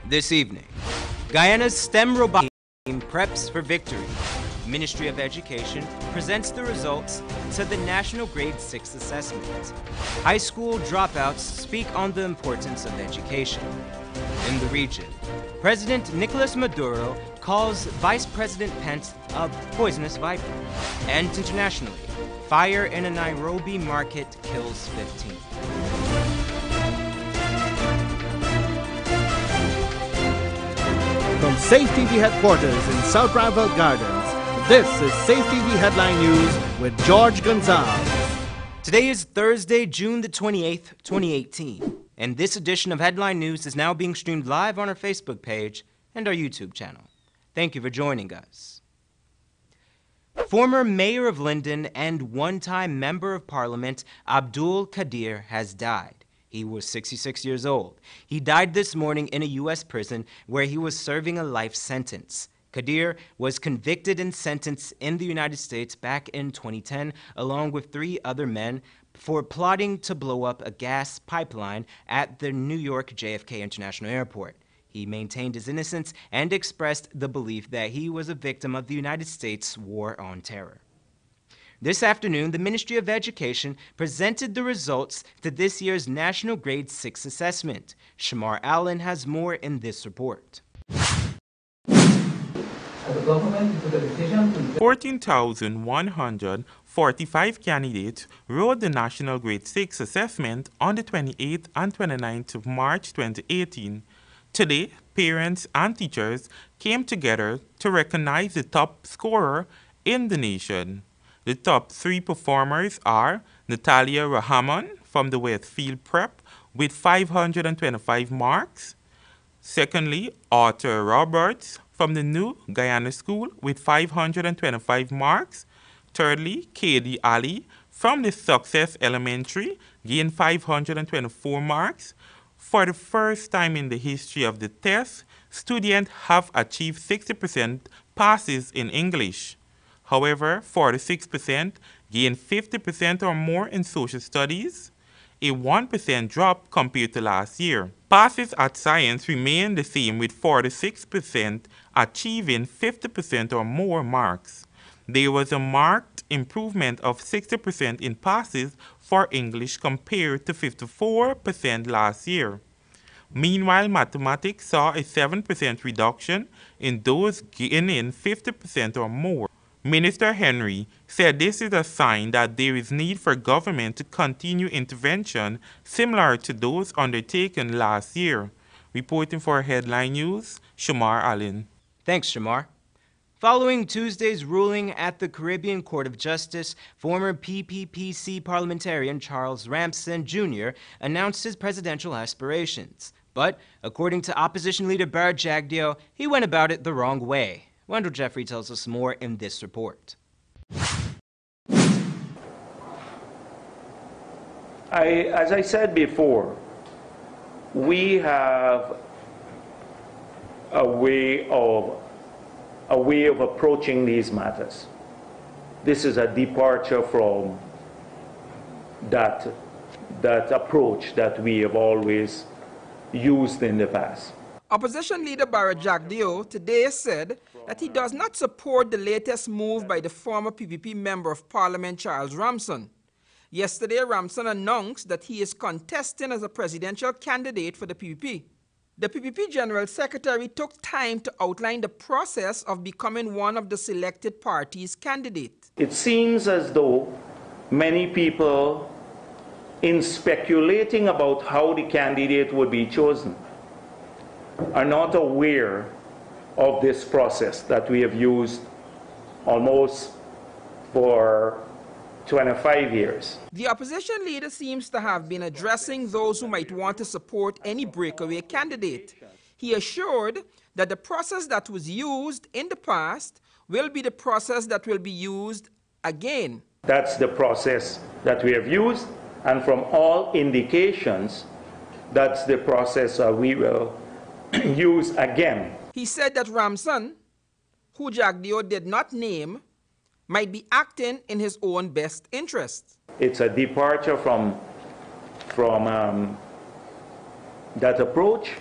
This evening, Guyana's STEM robotics team preps for victory. Ministry of Education presents the results to the National Grade 6 Assessment. High school dropouts speak on the importance of education. In the region, President Nicolas Maduro calls Vice President Pence a poisonous viper. And internationally, fire in a Nairobi market kills 15. From Safe TV headquarters in South Rival Gardens, this is Safe TV Headline News with George Gonzalez. Today is Thursday, June the 28th, 2018, and this edition of Headline News is now being streamed live on our Facebook page and our YouTube channel. Thank you for joining us. Former Mayor of Linden and one-time Member of Parliament Abdul Qadir has died. He was 66 years old. He died this morning in a U.S. prison where he was serving a life sentence. Qadir was convicted and sentenced in the United States back in 2010, along with 3 other men, for plotting to blow up a gas pipeline at the New York JFK International Airport. He maintained his innocence and expressed the belief that he was a victim of the United States' war on terror. This afternoon, the Ministry of Education presented the results to this year's National Grade 6 Assessment. Shamar Allen has more in this report. 14,145 candidates wrote the National Grade 6 Assessment on the 28th and 29th of March 2018. Today, parents and teachers came together to recognize the top scorer in the nation. The top 3 performers are Natalia Rahamon from the Westfield Prep with 525 marks. Secondly, Arthur Roberts from the New Guyana School with 525 marks. Thirdly, Katie Ali from the Success Elementary gained 524 marks. For the first time in the history of the test, students have achieved 60% passes in English. However, 46% gained 50% or more in social studies, a 1% drop compared to last year. Passes at science remain the same, with 46% achieving 50% or more marks. There was a marked improvement of 60% in passes for English compared to 54% last year. Meanwhile, mathematics saw a 7% reduction in those gaining 50% or more. Minister Henry said this is a sign that there is need for government to continue intervention similar to those undertaken last year. Reporting for Headline News, Shamar Allen. Thanks, Shamar. Following Tuesday's ruling at the Caribbean Court of Justice, former PPPC parliamentarian Charles Ramson Jr. announced his presidential aspirations. But, according to opposition leader Barrett Jagdeo, he went about it the wrong way. Wendell Jeffrey tells us more in this report. As I said before, we have a way of approaching these matters. This is a departure from that approach that we have always used in the past. Opposition leader Barrett Jagdeo today said that he does not support the latest move by the former PPP Member of Parliament Charles Ramson. Yesterday, Ramson announced that he is contesting as a presidential candidate for the PPP. The PPP General Secretary took time to outline the process of becoming one of the selected party's candidates. It seems as though many people, in speculating about how the candidate would be chosen, are not aware of this process that we have used almost for 25 years. The opposition leader seems to have been addressing those who might want to support any breakaway candidate. He assured that the process that was used in the past will be the process that will be used again. That's the process that we have used, and from all indications, that's the process we will use again. He said that Ramson, who Jagdeo did not name, might be acting in his own best interest. It's a departure from that approach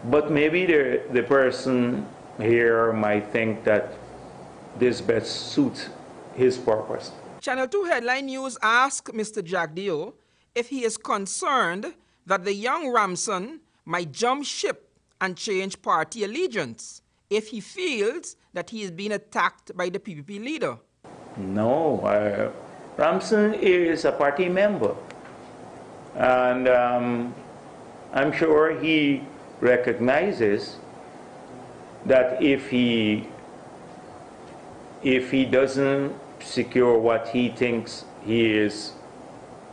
But maybe the person here might think that this best suits his purpose. Channel 2 Headline News asked Mr. Jagdeo if he is concerned that the young Ramson might jump ship and change party allegiance if he feels that he is being attacked by the PPP leader. No, Ramson is a party member. And I'm sure he recognizes that if he doesn't secure what he thinks he is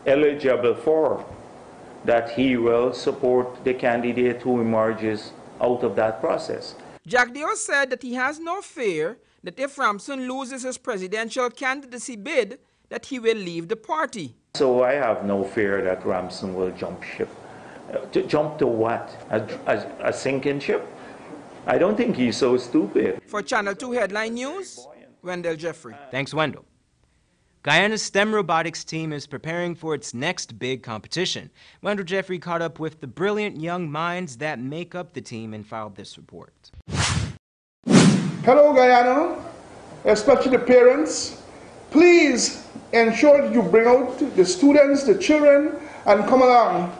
eligible for, that he will support the candidate who emerges out of that process. Jagdeo said that he has no fear that if Ramson loses his presidential candidacy bid, that he will leave the party. So I have no fear that Ramson will jump ship. Jump to what? A sinking ship? I don't think he's so stupid. For Channel 2 Headline News, Wendell Jeffrey. Thanks, Wendell. Guyana's STEM robotics team is preparing for its next big competition. Wendell Jeffrey caught up with the brilliant young minds that make up the team and filed this report. Hello, Guyana, especially the parents. Please ensure that you bring out the students, the children, and come along.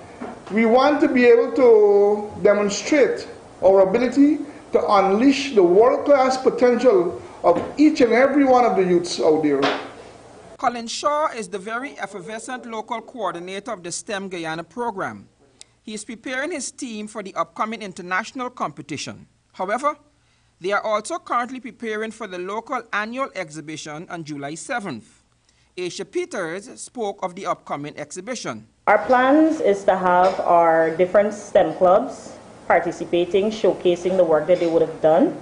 We want to be able to demonstrate our ability to unleash the world-class potential of each and every one of the youths out there. Colin Shaw is the very effervescent local coordinator of the STEM Guyana program. He is preparing his team for the upcoming international competition. However, they are also currently preparing for the local annual exhibition on July 7th. Aisha Peters spoke of the upcoming exhibition. Our plans is to have our different STEM clubs participating, showcasing the work that they would have done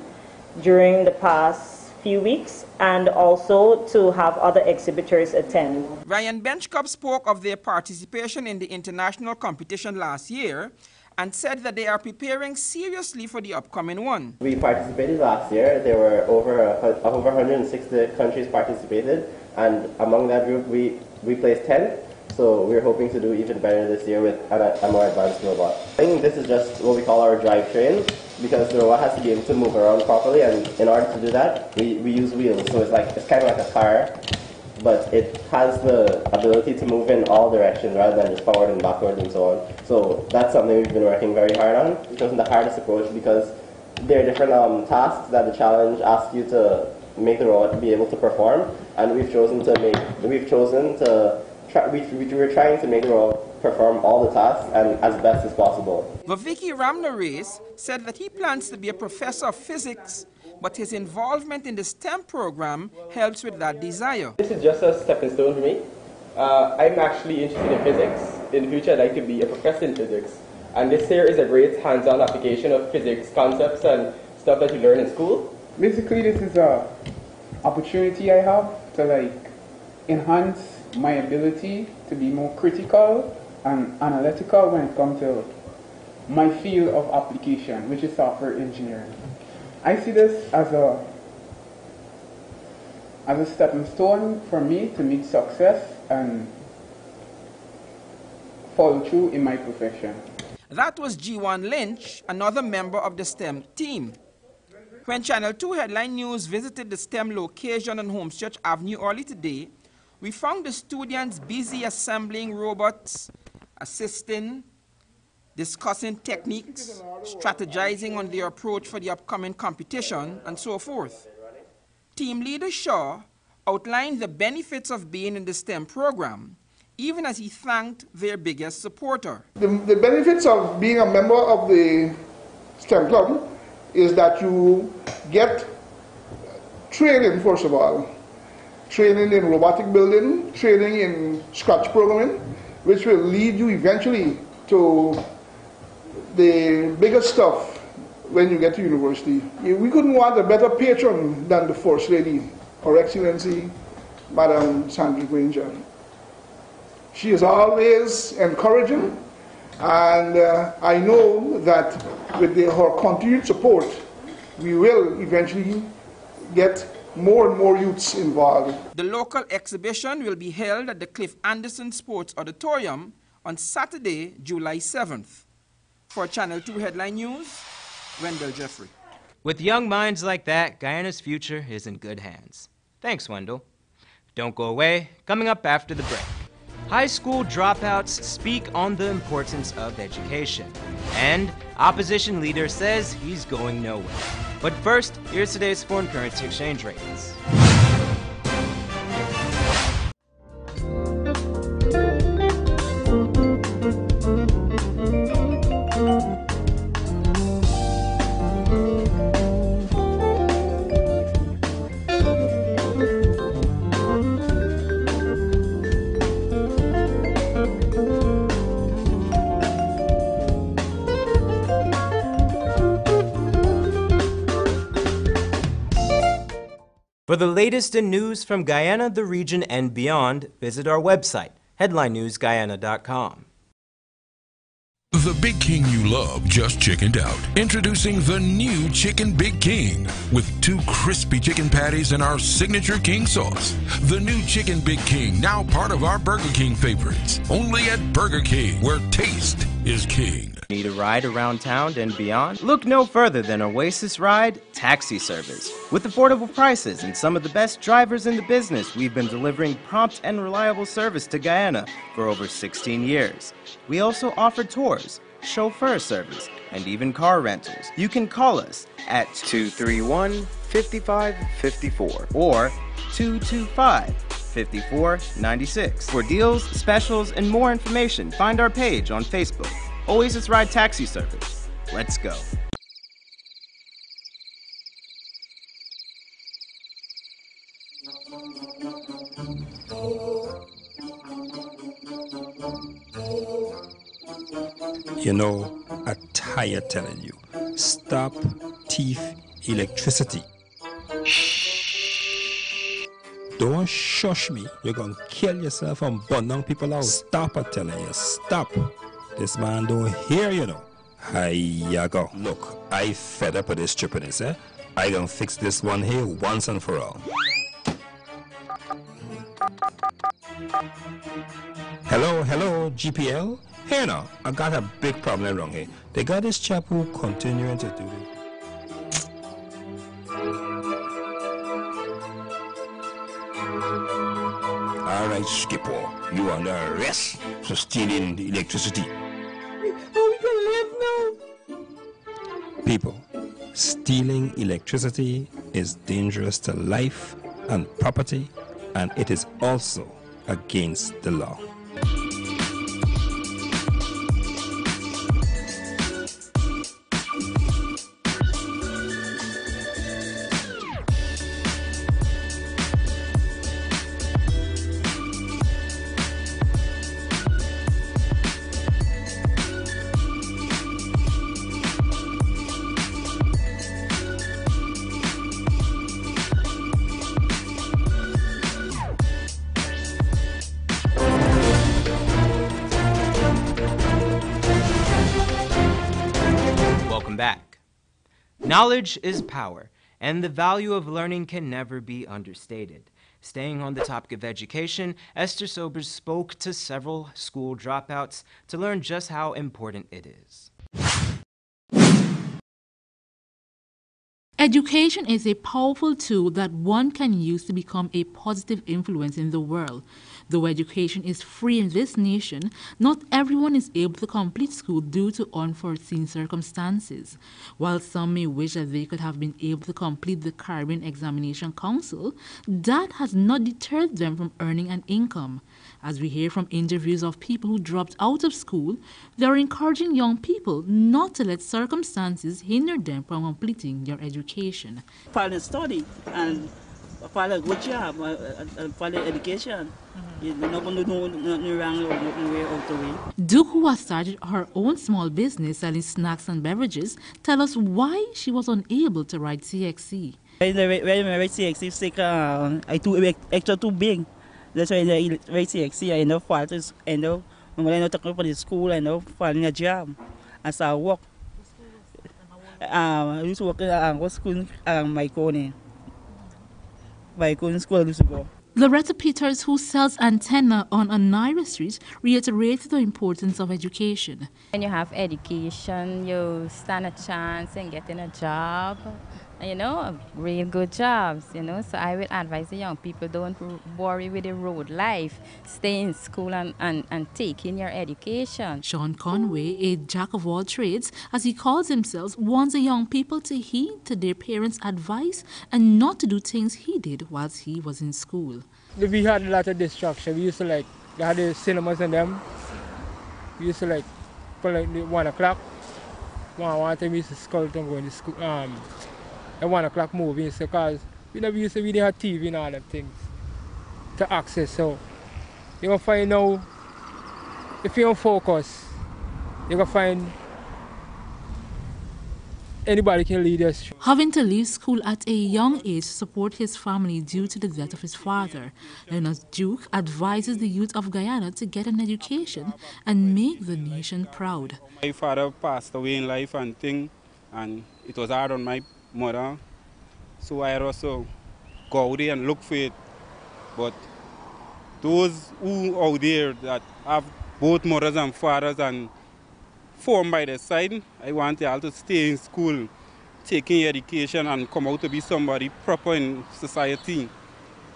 during the past few weeks, and also to have other exhibitors attend. Ryan Benchcup spoke of their participation in the international competition last year and said that they are preparing seriously for the upcoming one. We participated last year. There were over 160 countries participated, and among that group we placed 10th. So we're hoping to do even better this year with a more advanced robot. I think this is just what we call our drivetrain, because the robot has to be able to move around properly, and in order to do that, we use wheels. So it's kind of like a car, but it has the ability to move in all directions rather than just forward and backward and so on. So that's something we've been working very hard on. It wasn't the hardest approach because there are different tasks that the challenge asks you to make the robot be able to perform, and we're trying to make the robot perform all the tasks and as best as possible. Viveki Ramnares said that he plans to be a professor of physics, but his involvement in the STEM program helps with that desire. This is just a stepping stone for me. I'm actually interested in physics. In the future, I'd like to be a professor in physics. And this here is a great hands-on application of physics concepts and stuff that you learn in school. Basically, this is an opportunity I have to enhance my ability to be more critical and analytical when it comes to my field of application, which is software engineering. I see this as a stepping stone for me to meet success and follow through in my profession. That was G1 Lynch, another member of the STEM team. When Channel 2 Headline News visited the STEM location on Holmes Avenue early today, we found the students busy assembling robots, assisting, discussing techniques, strategizing on their approach for the upcoming competition, and so forth. Team leader Shaw outlined the benefits of being in the STEM program, even as he thanked their biggest supporter. The benefits of being a member of the STEM club is that you get training, first of all. Training in robotic building, training in Scratch programming, which will lead you eventually to the bigger stuff when you get to university. We couldn't want a better patron than the First Lady, Her Excellency, Madam Sandra Granger. She is always encouraging, and I know that with her continued support, we will eventually get more and more youths involved. The local exhibition will be held at the Cliff Anderson Sports Auditorium on Saturday, July 7th. For Channel 2 Headline News, Wendell Jeffrey. With young minds like that, Guyana's future is in good hands. Thanks, Wendell. Don't go away. Coming up after the break. High school dropouts speak on the importance of education. And opposition leader says he's going nowhere. But first, here's today's foreign currency exchange rates. For the latest in news from Guyana, the region, and beyond, visit our website, headlinenewsguyana.com. The Big King you love just chickened out. Introducing the new Chicken Big King with 2 crispy chicken patties and our signature King sauce. The new Chicken Big King, now part of our Burger King favorites. Only at Burger King, where taste is king. Need a ride around town and beyond? Look no further than Oasis Ride Taxi Service. With affordable prices and some of the best drivers in the business, we've been delivering prompt and reliable service to Guyana for over 16 years. We also offer tours, chauffeur service, and even car rentals. You can call us at 231-5554 or 225-5496. For deals, specials, and more information, find our page on Facebook. Oasis Ride Taxi Service. Let's go. You know, I'm tired telling you, stop thief electricity. Don't shush me. You're gonna kill yourself and burn down people out. Stop, I'm telling you, stop. This man don't hear you know. Hiya go. Look, I fed up with this stupidness, eh? I gonna fix this one here once and for all. Hello, GPL? Here now, I got a big problem wrong here. They got this chap who continuing to do this. Alright, Skipper, you are under arrest for stealing the electricity. Are we gonna live now? People, stealing electricity is dangerous to life and property, and it is also against the law. Back. Knowledge is power, and the value of learning can never be understated. Staying on the topic of education, Esther Sobers spoke to several school dropouts to learn just how important it is. Education is a powerful tool that one can use to become a positive influence in the world. Though education is free in this nation, not everyone is able to complete school due to unforeseen circumstances. While some may wish that they could have been able to complete the Caribbean Examination Council, that has not deterred them from earning an income. As we hear from interviews of people who dropped out of school, they are encouraging young people not to let circumstances hinder them from completing their education. Follow study and follow a good job and follow education. You're not going to do nothing wrong or nothing way out the way. Duke, who has started her own small business selling snacks and beverages, tell us why she was unable to ride CXC. When I ride CXC, I too extra too big. That's why I ride CXC. I end up falling. When I end up for the school, I end up finding a job. And so I work. I used to work at school, my school I used to go. Loretta Peters, who sells antenna on Oneira Street, reiterated the importance of education. When you have education, you stand a chance in getting a job, real good jobs, So I will advise the young people, don't worry with the road life. Stay in school and take in your education. Sean Conway, a jack of all trades, as he calls himself, wants the young people to heed to their parents' advice and not to do things he did whilst he was in school. We had a lot of distraction. We used to they had the cinemas and them. We used to for 1 o'clock. One time we used to scull and go in the school, a 1 o'clock movie, because we never used to really have TV and all them things to access. So you're going to find now, if you don't focus, you're going to find anybody can lead us. Having to leave school at a young age to support his family due to the death of his father, Leonard Duke advises the youth of Guyana to get an education and make the nation proud. My father passed away in life and it was hard on my mother, so I also go out there and look for it. But those who out there that have both mothers and fathers and formed by their side, I want you all to stay in school, taking education and come out to be somebody proper in society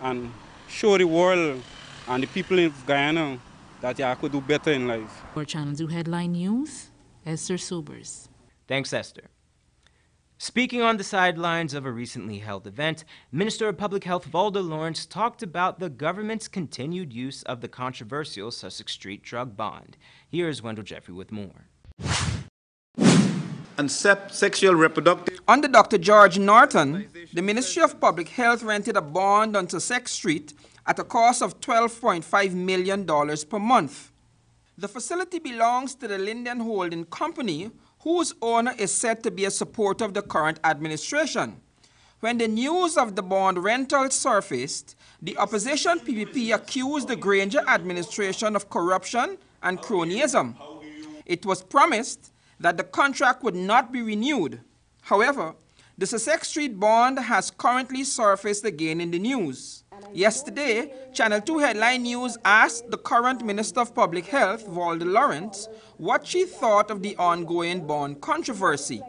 and show the world and the people in Guyana that you could do better in life. For Channel 2 Headline News, Esther Sobers. Thanks, Esther. Speaking on the sidelines of a recently held event, Minister of Public Health Valda Lawrence talked about the government's continued use of the controversial Sussex Street drug bond. Here's Wendell Jeffrey with more. And sexual reproductive. Under Dr. George Norton, the Ministry of Public Health rented a bond on Sussex Street at a cost of $12.5 million per month. The facility belongs to the Linden Holding Company, whose owner is said to be a supporter of the current administration. When the news of the bond rental surfaced, the opposition PPP accused the Granger administration of corruption and cronyism. It was promised that the contract would not be renewed. However, the Sussex Street bond has currently surfaced again in the news. Yesterday, Channel 2 Headline News asked the current Minister of Public Health, Valda Lawrence, what she thought of the ongoing bond controversy.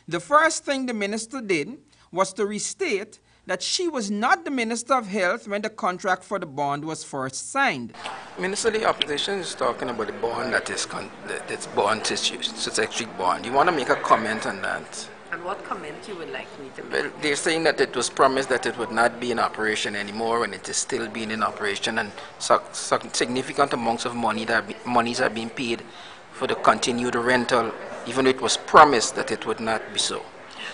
The first thing the minister did was to restate that she was not the Minister of Health when the contract for the bond was first signed. Minister, the opposition is talking about the bond that's bond issue, Sussex Street bond. You want to make a comment on that? And what comment you would like me to make? Well, they're saying that it was promised that it would not be in operation anymore, and it is still being in operation, and significant amounts of monies are being paid for the continued rental, even though it was promised that it would not be so.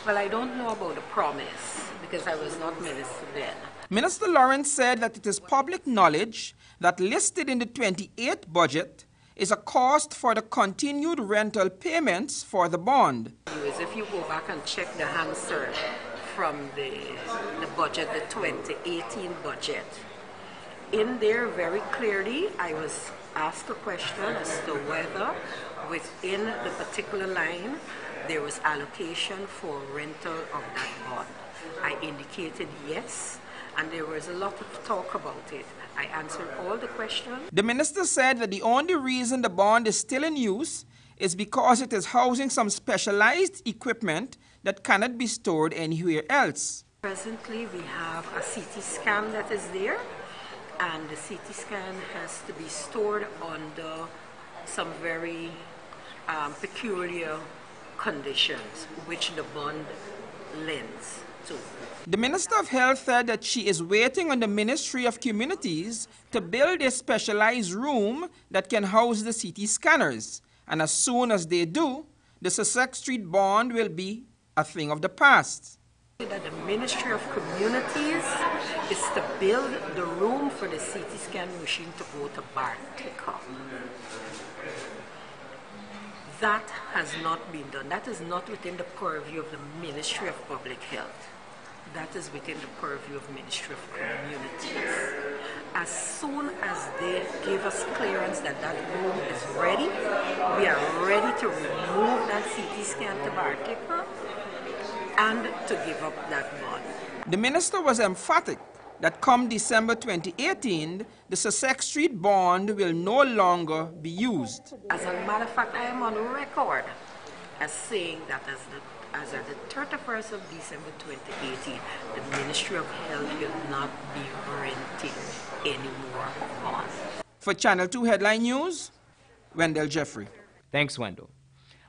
Well, I don't know about the promise, because I was not minister then. Minister Lawrence said that it is public knowledge that listed in the 28th budget is a cost for the continued rental payments for the bond. If you go back and check the answer from the budget, the 2018 budget, in there very clearly I was asked a question as to whether within the particular line there was allocation for rental of that bond. I indicated yes, and there was a lot of talk about it. I answered all the questions. The minister said that the only reason the bond is still in use is because it is housing some specialized equipment that cannot be stored anywhere else. Presently, we have a CT scan that is there, and the CT scan has to be stored under some very peculiar conditions, which the bond lends to. The Minister of Health said that she is waiting on the Ministry of Communities to build a specialized room that can house the CT scanners. And as soon as they do, the Sussex Street bond will be a thing of the past. That the Ministry of Communities is to build the room for the CT scan machine to go to Bartica. That has not been done. That is not within the purview of the Ministry of Public Health. That is within the purview of Ministry of Communities. As soon as they give us clearance that that room is ready, we are ready to remove that CT scan to Bartica and to give up that bond. The minister was emphatic that come December 2018, the Sussex Street bond will no longer be used. As a matter of fact, I am on record as saying that as of the 31st of December 2018, the Ministry of Health will not be renting any more bonds. For Channel 2 Headline News, Wendell Jeffrey. Thanks, Wendell.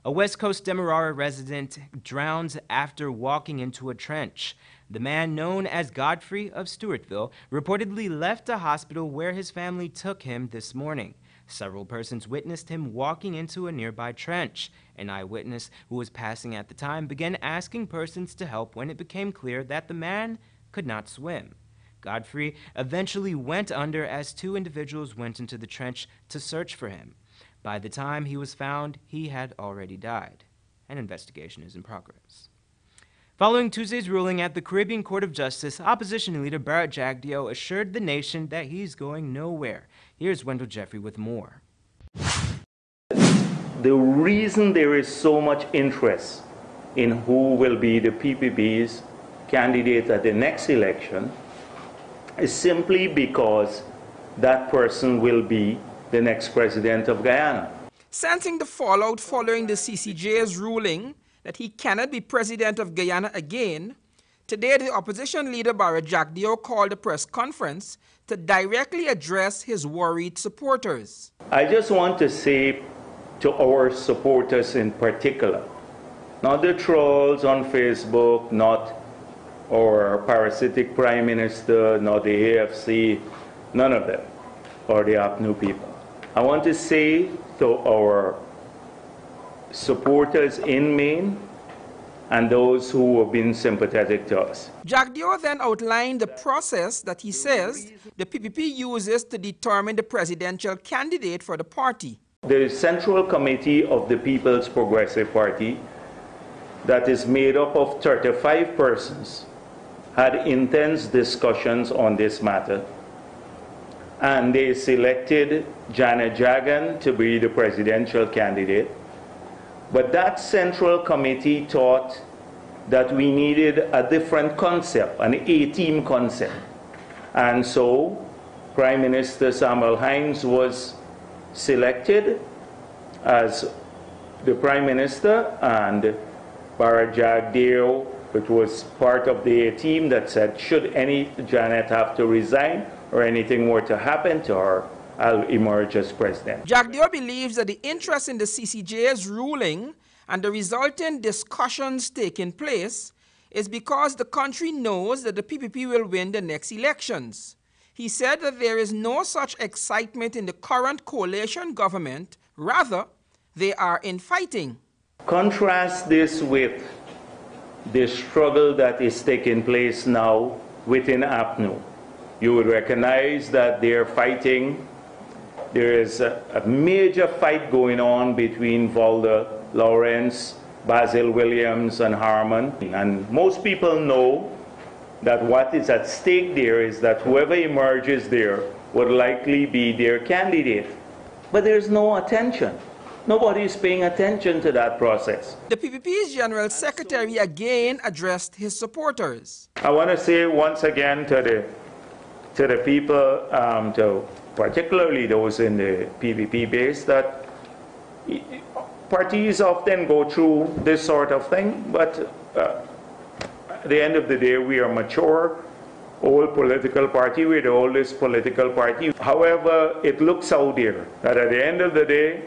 A West Coast Demerara resident drowns after walking into a trench. The man, known as Godfrey of Stewartville, reportedly left a hospital where his family took him this morning. Several persons witnessed him walking into a nearby trench. An eyewitness who was passing at the time began asking persons to help when it became clear that the man could not swim. Godfrey eventually went under as two individuals went into the trench to search for him. By the time he was found, he had already died. An investigation is in progress. Following Tuesday's ruling at the Caribbean Court of Justice, opposition leader Barrett Jagdeo assured the nation that he's going nowhere. Here's Wendell Jeffrey with more. The reason there is so much interest in who will be the PPP's candidate at the next election is simply because that person will be the next president of Guyana. Sensing the fallout following the CCJ's ruling that he cannot be president of Guyana again, today the opposition leader Barrett Jagdeo called a press conference to directly address his worried supporters. I just want to say to our supporters in particular, not the trolls on Facebook, not our parasitic Prime Minister, not the AFC, none of them, or the APNU people. I want to say to our supporters in Maine and those who have been sympathetic to us. Jagdeo then outlined the process that he says the PPP uses to determine the presidential candidate for the party. The Central Committee of the People's Progressive Party, that is made up of 35 persons, had intense discussions on this matter, and they selected Janet Jagan to be the presidential candidate. But that Central Committee thought that we needed a different concept, an A-team concept. And so Prime Minister Samuel Hines was selected as the Prime Minister, and Barrett Jagdeo, which was part of the A-team, that said, should Janet have to resign or anything were to happen to her, I'll emerge as president. Jagdeo believes that the interest in the CCJ's ruling and the resulting discussions taking place is because the country knows that the PPP will win the next elections. He said that there is no such excitement in the current coalition government, rather, they are infighting. Contrast this with the struggle that is taking place now within APNU. You would recognize that they're fighting. There is a major fight going on between Valda Lawrence, Basil Williams, and Harmon. And most people know that what is at stake there is that whoever emerges there would likely be their candidate. But there's no attention. Nobody is paying attention to that process. The PPP's General Secretary again addressed his supporters. I want to say once again to the people, to particularly those in the PPP base, that parties often go through this sort of thing, but at the end of the day, we are mature, old political party. We're the oldest political party. However, it looks out there that at the end of the day,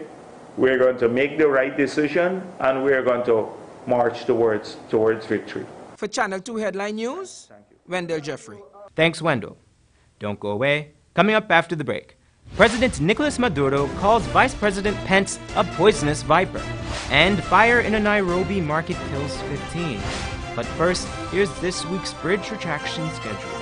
we're going to make the right decision and we're going to march towards victory. For Channel 2 Headline News, Wendell Jeffrey. Thanks, Wendell. Don't go away. Coming up after the break, President Nicolas Maduro calls Vice President Pence a poisonous viper, and fire in a Nairobi market kills 15. But first, here's this week's bridge retraction schedule.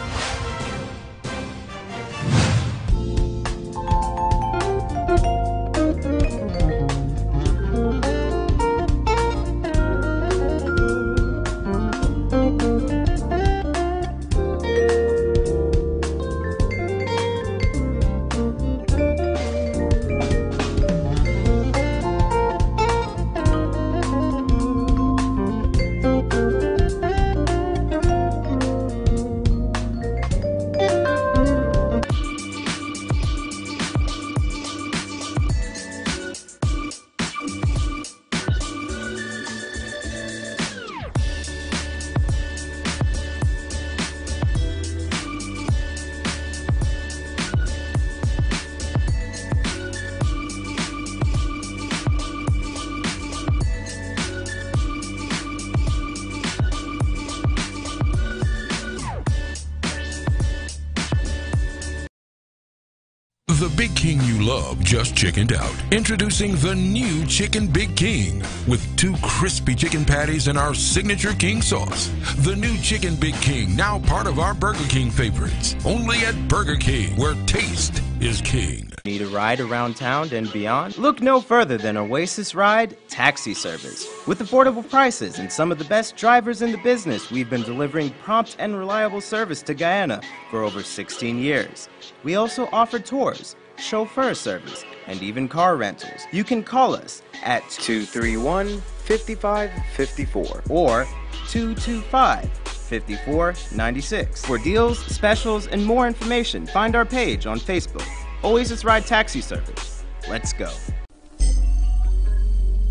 The Big King you love just chickened out. Introducing the new Chicken Big King with 2 crispy chicken patties and our signature king sauce. The new Chicken Big King, now part of our Burger King favorites. Only at Burger King, where taste is king. Need a ride around town and beyond? Look no further than Oasis Ride Taxi Service. With affordable prices and some of the best drivers in the business, we've been delivering prompt and reliable service to Guyana for over 16 years. We also offer tours, chauffeur service, and even car rentals. You can call us at 231-5554 or 225-5496. For deals, specials, and more information, find our page on Facebook. Oasis Ride Taxi Service. Let's go.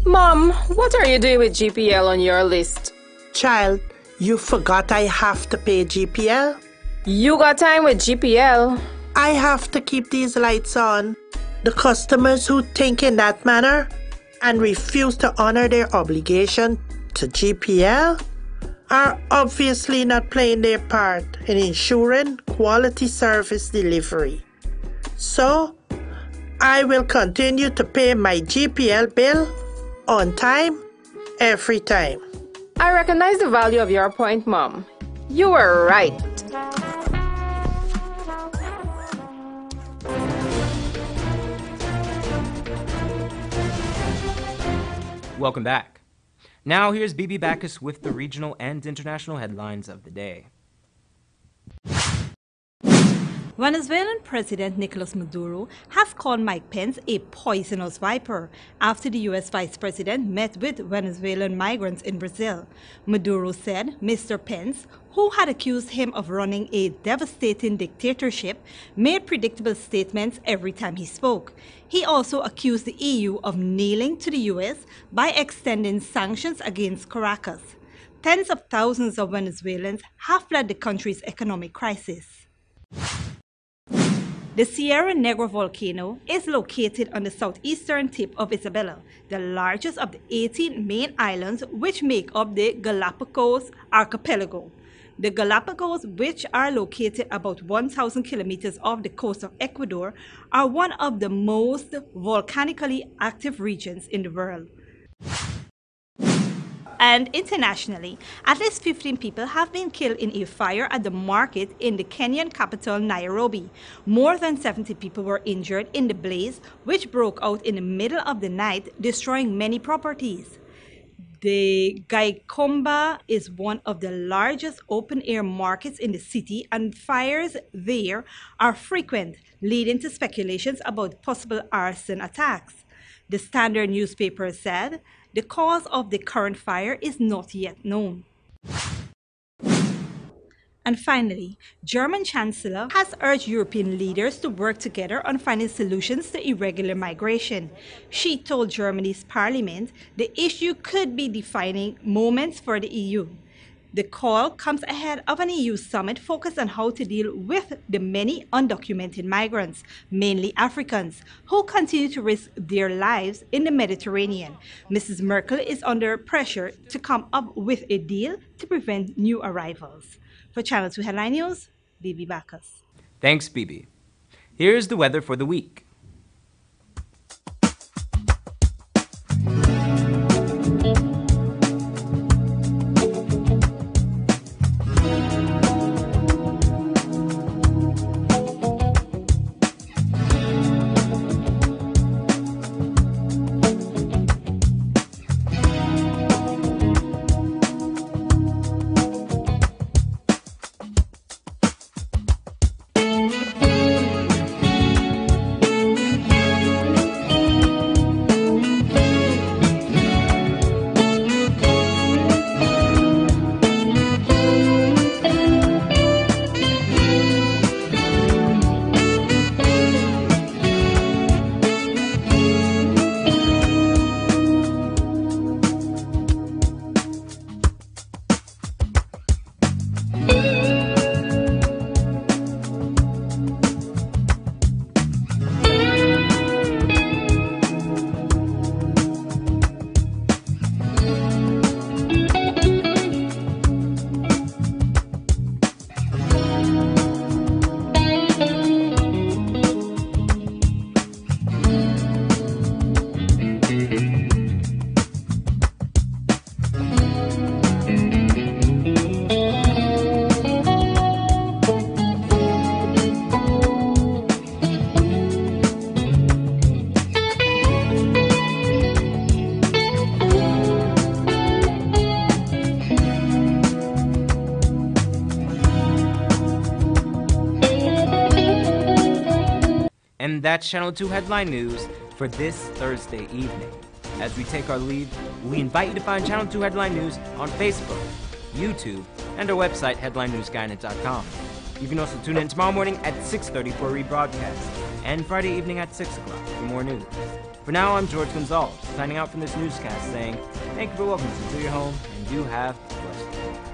Mom, what are you doing with GPL on your list? Child, you forgot I have to pay GPL? You got time with GPL? I have to keep these lights on. The customers who think in that manner and refuse to honor their obligation to GPL are obviously not playing their part in ensuring quality service delivery. So, I will continue to pay my GPL bill on time, every time. I recognize the value of your point, Mom. You were right. Welcome back. Now here's Bibi Bacchus with the regional and international headlines of the day. Venezuelan President Nicolas Maduro has called Mike Pence a poisonous viper after the U.S. Vice President met with Venezuelan migrants in Brazil. Maduro said Mr. Pence, who had accused him of running a devastating dictatorship, made predictable statements every time he spoke. He also accused the EU of kneeling to the U.S. by extending sanctions against Caracas. Tens of thousands of Venezuelans have fled the country's economic crisis. The Sierra Negra volcano is located on the southeastern tip of Isabela, the largest of the 18 main islands which make up the Galapagos archipelago. The Galapagos, which are located about 1,000 kilometers off the coast of Ecuador, are one of the most volcanically active regions in the world. And internationally, at least 15 people have been killed in a fire at the market in the Kenyan capital, Nairobi. More than 70 people were injured in the blaze, which broke out in the middle of the night, destroying many properties. The Gaikomba is one of the largest open-air markets in the city, and fires there are frequent, leading to speculations about possible arson attacks. The Standard newspaper said the cause of the current fire is not yet known. And finally, German Chancellor has urged European leaders to work together on finding solutions to irregular migration. She told Germany's parliament the issue could be defining moments for the EU. The call comes ahead of an EU summit focused on how to deal with the many undocumented migrants, mainly Africans, who continue to risk their lives in the Mediterranean. Mrs. Merkel is under pressure to come up with a deal to prevent new arrivals. For Channel 2 Headline News, Bibi Bacchus. Thanks, Bibi. Here's the weather for the week. And that's Channel 2 Headline News for this Thursday evening. As we take our leave, we invite you to find Channel 2 Headline News on Facebook, YouTube, and our website, headlinenewsguyana.com. You can also tune in tomorrow morning at 6:30 for a rebroadcast, and Friday evening at 6 o'clock for more news. For now, I'm George Gonzalez, signing out from this newscast saying, thank you for welcoming us to your home, and you have a blessed day.